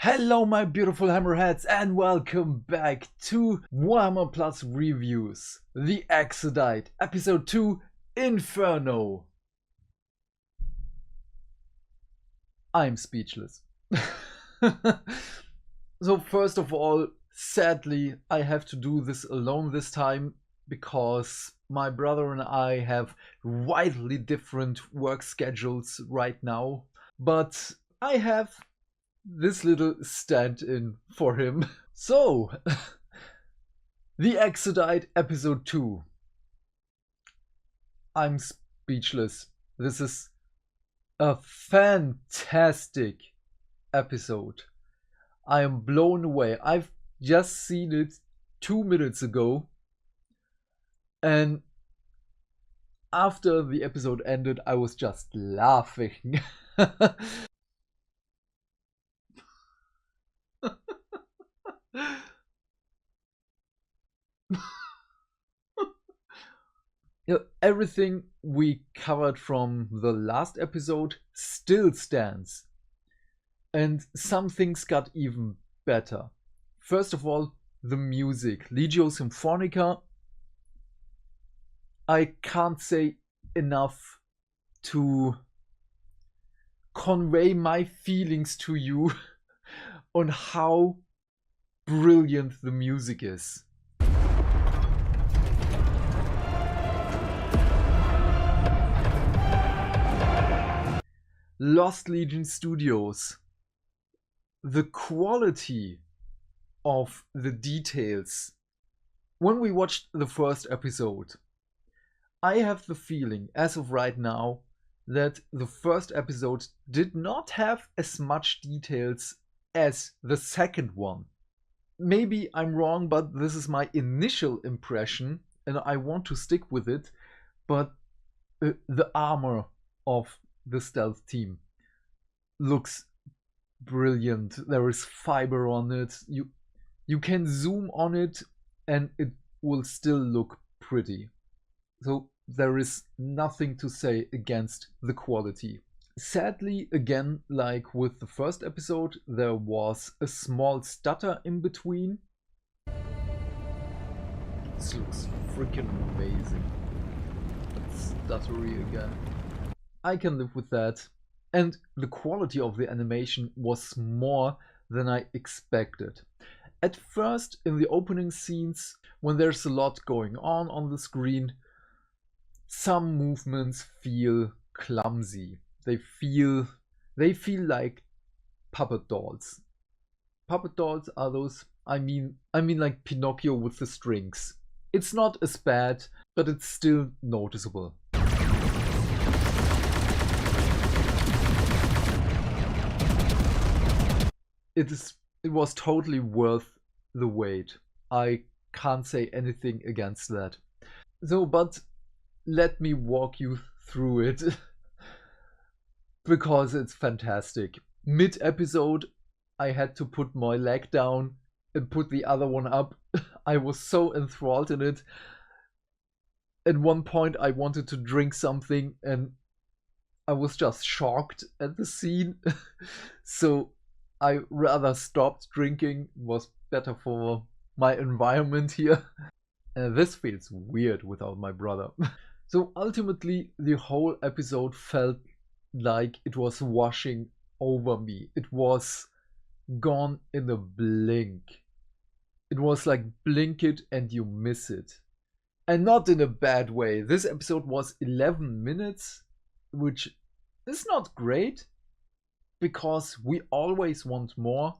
Hello my beautiful hammerheads and welcome back to Warhammer Plus Reviews, the Exodite, episode 2, Inferno. I'm speechless. So first of all, sadly I have to do this alone this time because my brother and I have widely different work schedules right now, but I have this little stand-in for him. So, the Exodite episode 2. I'm speechless. This is a fantastic episode. I am blown away. I've just seen it 2 minutes ago, and after the episode ended, I was just laughing. Everything we covered from the last episode still stands. And some things got even better. First of all, the music. Legio Symphonica. I can't say enough to convey my feelings to you on how brilliant the music is. Lost Legion Studios. The quality of the details. When we watched the first episode, I have the feeling, as of right now, that the first episode did not have as much details as the second one. Maybe I'm wrong, but this is my initial impression, and I want to stick with it. But the armor of the stealth team looks brilliant. There is fiber on it. You can zoom on it and it will still look pretty. So there is nothing to say against the quality. Sadly, again, like with the first episode, there was a small stutter in between. This looks freaking amazing. It's stuttery again. I can live with that. And the quality of the animation was more than I expected. At first, in the opening scenes, when there's a lot going on the screen, some movements feel clumsy. They feel like puppet dolls. Puppet dolls are those, I mean like Pinocchio with the strings. It's not as bad, but it's still noticeable. It was totally worth the wait. I can't say anything against that. So, but let me walk you through it because it's fantastic. Mid-episode, I had to put my leg down and put the other one up. I was so enthralled in it. At one point, I wanted to drink something and I was just shocked at the scene. So I rather stopped drinking. It was better for my environment here. This feels weird without my brother. So ultimately, the whole episode felt like it was washing over me. It was gone in a blink. It was like blink it and you miss it. And not in a bad way. This episode was 11 minutes, which is not great, because we always want more,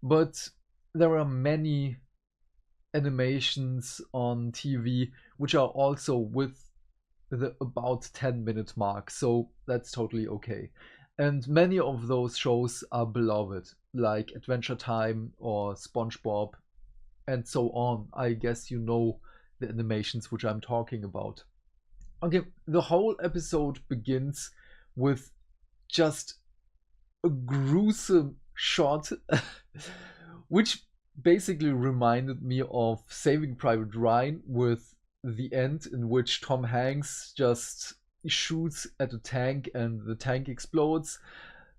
but there are many animations on TV which are also with the about 10-minute mark, so that's totally okay. And many of those shows are beloved, like Adventure Time or SpongeBob and so on. I guess you know the animations which I'm talking about. Okay, the whole episode begins with just a gruesome shot which basically reminded me of Saving Private Ryan, with the end in which Tom Hanks just shoots at a tank and the tank explodes.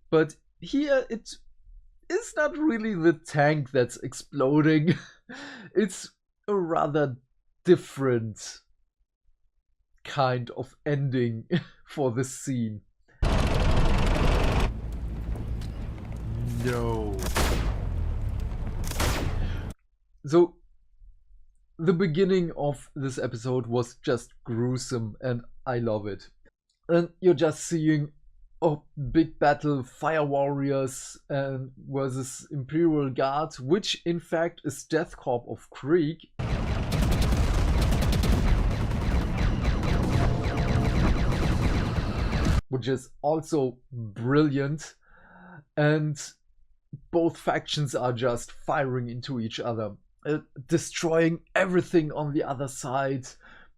But here is not really the tank that's exploding. It's a rather different kind of ending for this scene. No. So, the beginning of this episode was just gruesome and I love it. And you're just seeing a big battle, fire warriors and versus Imperial Guard, which in fact is Death Corp of Krieg. Which is also brilliant. And both factions are just firing into each other, destroying everything on the other side.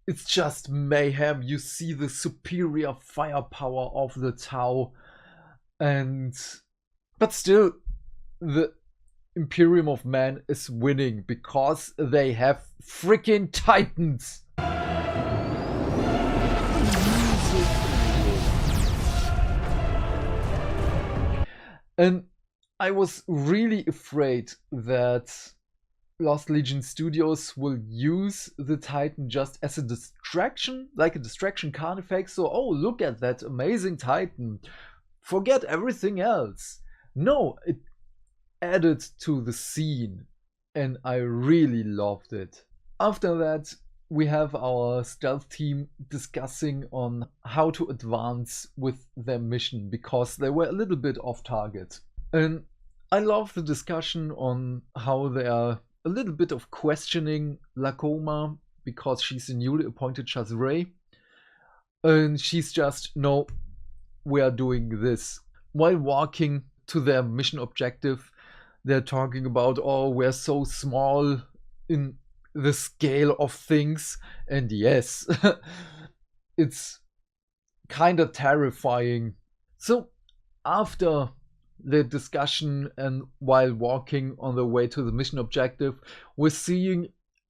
It's just mayhem. You see the superior firepower of the Tau, but still the Imperium of Man is winning because they have freaking Titans. And I was really afraid that Lost Legion Studios will use the Titan just as a distraction, like a distraction card effect. So, oh, look at that amazing Titan. Forget everything else. No, it added to the scene and I really loved it. After that, we have our stealth team discussing on how to advance with their mission because they were a little bit off target. And I love the discussion on how they are a little bit of questioning Lacoma because she's a newly appointed Chazray. And she's just, no, we are doing this. While walking to their mission objective, they're talking about, oh, we're so small in the scale of things. And yes, it's kind of terrifying. So after the discussion and while walking on the way to the mission objective, we're seeing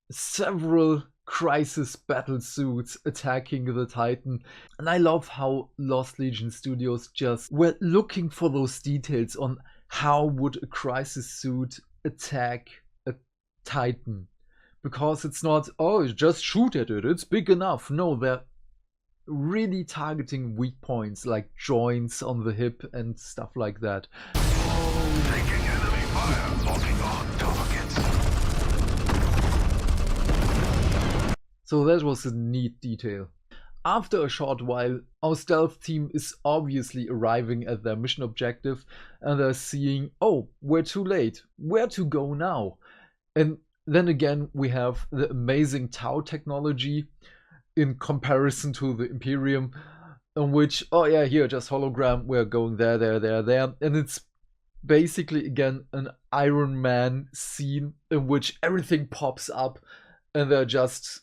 several crisis battle suits attacking the Titan. And I love how Lost Legion Studios just were looking for those details on how would a crisis suit attack a Titan. Because it's not, oh, just shoot at it, it's big enough. No, they're really targeting weak points like joints on the hip and stuff like that. Taking enemy fire, locking on targets. So that was a neat detail. After a short while, our stealth team is obviously arriving at their mission objective and they're seeing, oh, we're too late. Where to go now? And then again, we have the amazing Tau technology in comparison to the Imperium, in which, oh yeah, here, just hologram, we're going there. And it's basically, again, an Iron Man scene in which everything pops up and they're just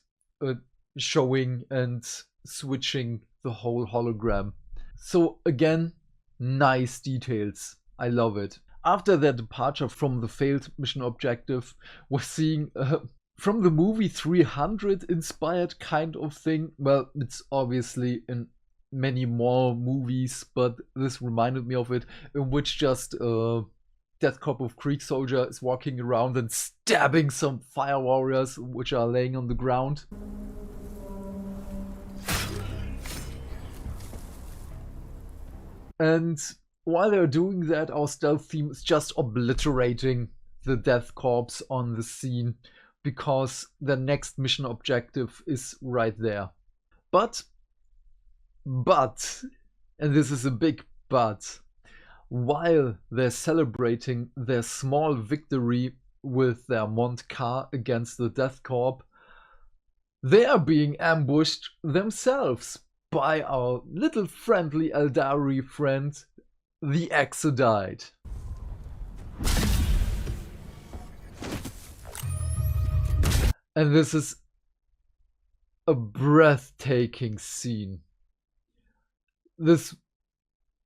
showing and switching the whole hologram. So again, nice details. I love it. After their departure from the failed mission objective, we're seeing from the movie 300 inspired kind of thing. Well, it's obviously in many more movies, but this reminded me of it, in which just Death Corp of Krieg soldier is walking around and stabbing some fire warriors which are laying on the ground. And while they're doing that, our stealth team is just obliterating the Death Corps on the scene because the next mission objective is right there. But, and this is a big but, while they're celebrating their small victory with their Mont Car against the Death Corp, they are being ambushed themselves by our little friendly Eldari friend, the Exodite. And this is a breathtaking scene. This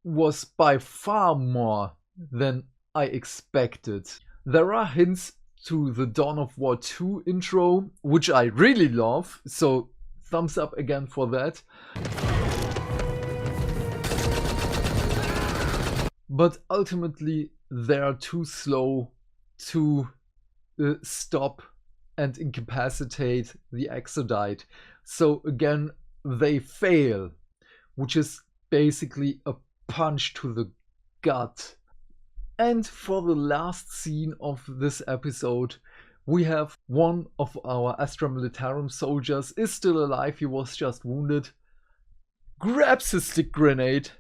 was by far more than I expected. There are hints to the Dawn of War 2 intro, which I really love, so thumbs up again for that. but ultimately they are too slow to stop and incapacitate the Exodite. So again, they fail, which is basically a punch to the gut. And for the last scene of this episode, we have one of our Astra Militarum soldiers is still alive, he was just wounded, grabs his stick grenade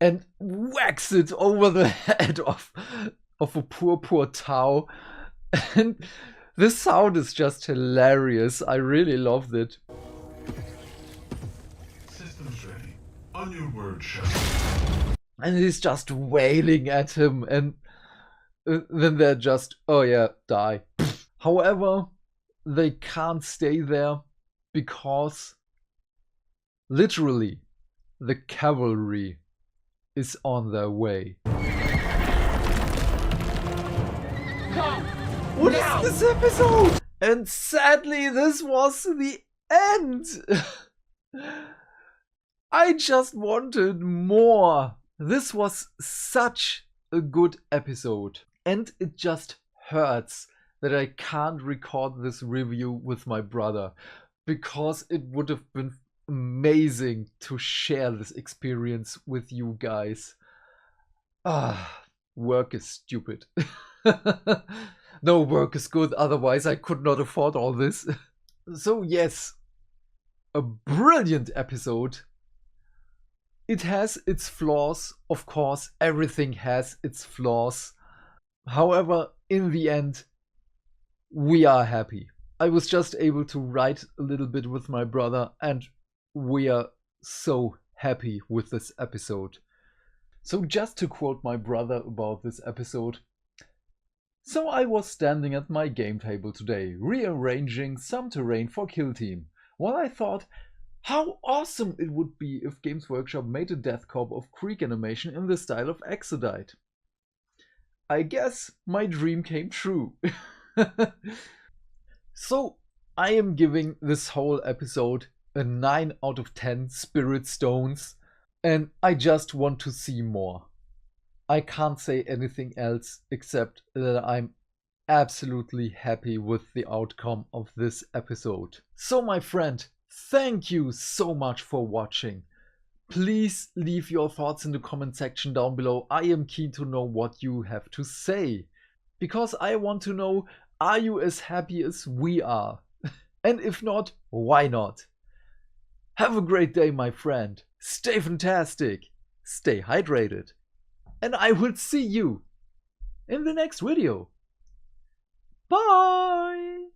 and whacks it over the head of a poor Tau. And this sound is just hilarious. I really loved it. Systems ready. On your word, Chef. And he's just wailing at him, and then they're just, oh yeah, die. However, they can't stay there because literally the cavalry is on their way. What is this episode? And sadly, this was the end. I just wanted more. This was such a good episode, and it just hurts that I can't record this review with my brother, because it would have been amazing to share this experience with you guys. Work is stupid. No, work is good, otherwise I could not afford all this. So yes, a brilliant episode. It has its flaws, of course, everything has its flaws. However, in the end, we are happy. I was just able to write a little bit with my brother, and we are so happy with this episode. So just to quote my brother about this episode: so I was standing at my game table today, rearranging some terrain for Kill Team, while I thought how awesome it would be if Games Workshop made a Death Corp of Creek animation in the style of Exodite. I guess my dream came true. So I am giving this whole episode a 9 out of 10 spirit stones, and I just want to see more. I can't say anything else except that I'm absolutely happy with the outcome of this episode. So my friend, thank you so much for watching. Please leave your thoughts in the comment section down below. I am keen to know what you have to say, because I want to know, are you as happy as we are? And if not, why not? Have a great day, my friend. Stay fantastic. Stay hydrated. And I will see you in the next video. Bye!